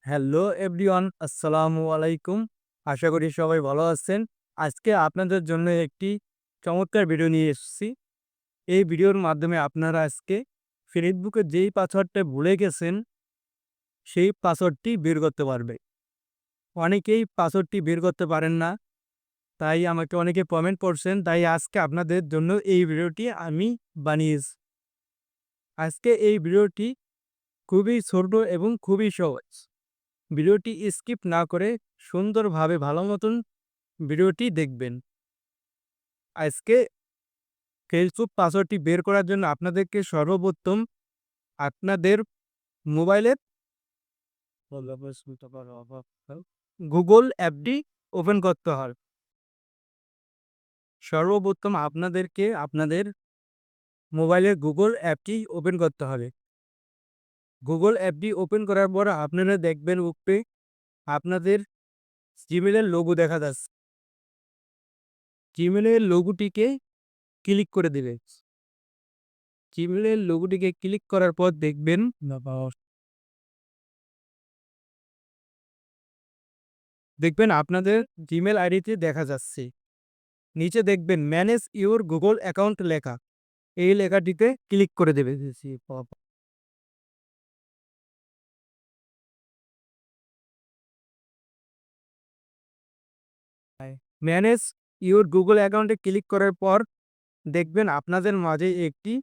Hello everyone, আসসালামু আলাইকুম। আশা করি সবাই ভালো আছেন। আজকে আপনাদের জন্য একটি চমৎকার ভিডিও নিয়ে এসেছি। এই ভিডিওর মাধ্যমে আপনারা আজকে ফেসবুকে যেই পাসওয়ার্ডটা ভুলে গেছেন, সেই পাসওয়ার্ডটি বের করতে পারবে। অনেকেই পাসওয়ার্ডটি বের করতে পারেন না, তাই আমাকে অনেকে কমেন্ট করছেন। তাই আজকে আপনাদের জন্য এই ভিডিওটি আমি বানিয়েছি। আজকে এই ভিডিওটি খুবই ছোট এবং খুবই সহজ। ভিডিওটি স্কিপ না করে সুন্দরভাবে ভালো মতন ভিডিওটি দেখবেন। আজকে ফেসবুক পাসওয়ার্ডটি বের করার জন্য আপনাদেরকে সর্বপ্রথম আপনাদের মোবাইলের গুগল অ্যাপটি ওপেন করতে হবে। সর্বপ্রথম আপনাদেরকে আপনাদের মোবাইলের গুগল অ্যাপটি ওপেন করতে হবে। গুগল অ্যাপটি ওপেন করার পর আপনারা দেখবেন উপরে আপনাদের জিমেলের লোগো দেখা যাচ্ছে। জিমেলের লোগোটিকে ক্লিক করে দিবেন। জিমেলের লোগোটিকে ক্লিক করার পর দেখবেন আপনাদের জিমেল আইডিতে দেখা যাচ্ছে। নিচে দেখবেন ম্যানেজ ইউর গুগল অ্যাকাউন্ট লেখা। এই লেখাটিতে ক্লিক করে দেবে। ম্যানেজ ইউর গুগল অ্যাকাউন্টে ক্লিক করার পর দেখবেন আপনাদের মাঝে একটি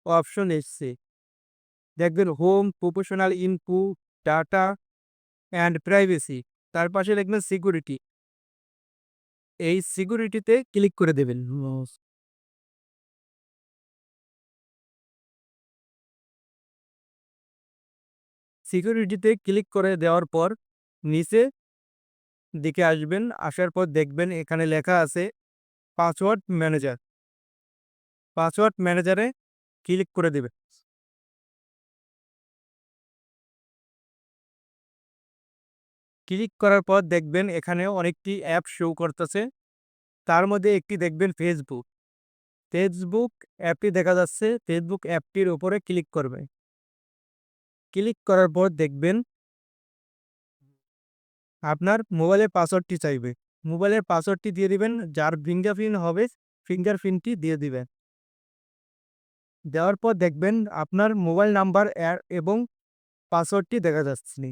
অপশন এসছে। দেখবেন home, professional info, data and privacy. তার পাশে দেখবেন সিকিউরিটি। এই সিকিউরিটিতে ক্লিক করে দেবেন। সিকিউরিটিতে ক্লিক করে দেওয়ার পর নিচে দিকে আসবেন। আসার পর দেখবেন এখানে লেখা আছে পাসওয়ার্ড ম্যানেজার। পাসওয়ার্ড ম্যানেজারে ক্লিক করে দেবেন। ক্লিক করার পর দেখবেন এখানে অনেকটি অ্যাপ শো করতেছে। তার মধ্যে একটি দেখবেন ফেসবুক। ফেসবুক অ্যাপটি দেখা যাচ্ছে। ফেসবুক অ্যাপটির উপরে ক্লিক করবেন। ক্লিক করার পর দেখবেন আপনার মোবাইলের পাসওয়ার্ডটি চাইবে। মোবাইলের পাসওয়ার্ডটি দিয়ে দিবেন। যার ফিঙ্গারপ্রিন্ট হবে ফিঙ্গারপ্রিন্টটি দিয়ে দিবেন। দেওয়ার পর দেখবেন আপনার মোবাইল নাম্বার এবং পাসওয়ার্ডটি দেখা যাচ্ছে।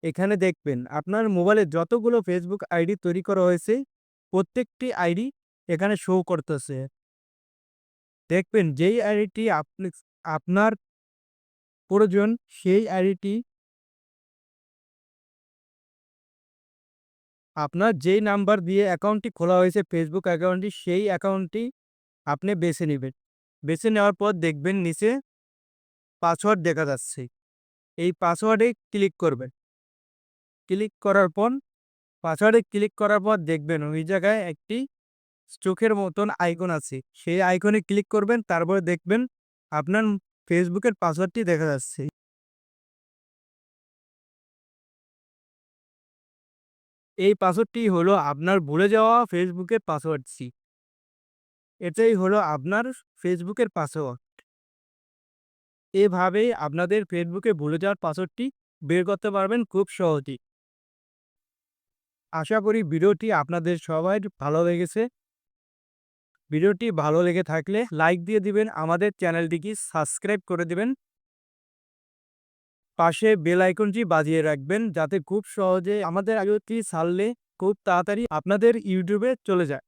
এখানে দেখবেন আপনার মোবাইলে যতগুলো ফেসবুক আইডি তৈরি করা হয়েছে, প্রত্যেকটি আইডি এখানে শো করতেছে। দেখবেন যেই আইডিটি আপনার প্রয়োজন, সেই আইডিটি আপনার যেই নাম্বার দিয়ে অ্যাকাউন্টটি খোলা হয়েছে ফেসবুক অ্যাকাউন্টটি, সেই অ্যাকাউন্টটি আপনি বেছে নিবেন। বেছে নেওয়ার পর দেখবেন নিচে পাসওয়ার্ড দেখা যাচ্ছে। এই পাসওয়ার্ডে ক্লিক করবেন। ক্লিক করার পর পাসওয়ার্ডে ক্লিক করার পর দেখবেন ওই জায়গায় একটি চোখের মতন আইকন আছে। সেই আইকনে ক্লিক করবেন। তারপরে দেখবেন আপনার ফেসবুকের পাসওয়ার্ডটি দেখা যাচ্ছে। এই পাসওয়ার্ডটি হলো আপনার ভুলে যাওয়া ফেসবুকের পাসওয়ার্ডটি। এটাই হলো আপনার ফেসবুকের পাসওয়ার্ড। এভাবেই আপনাদের ফেসবুকে ভুলে যাওয়ার পাসওয়ার্ডটি বের করতে পারবেন খুব সহজেই। আশা করি ভিডিওটি আপনাদের সবার ভালো লেগেছে। ভিডিওটি ভালো লেগে থাকলে লাইক দিয়ে দিবেন। আমাদের চ্যানেলটিকে সাবস্ক্রাইব করে দিবেন। পাশে বেল আইকনটি বাজিয়ে রাখবেন যাতে খুব সহজে আমাদের ভিডিওটি ছাড়লে খুব তাড়াতাড়ি আপনাদের ইউটিউবে চলে যায়।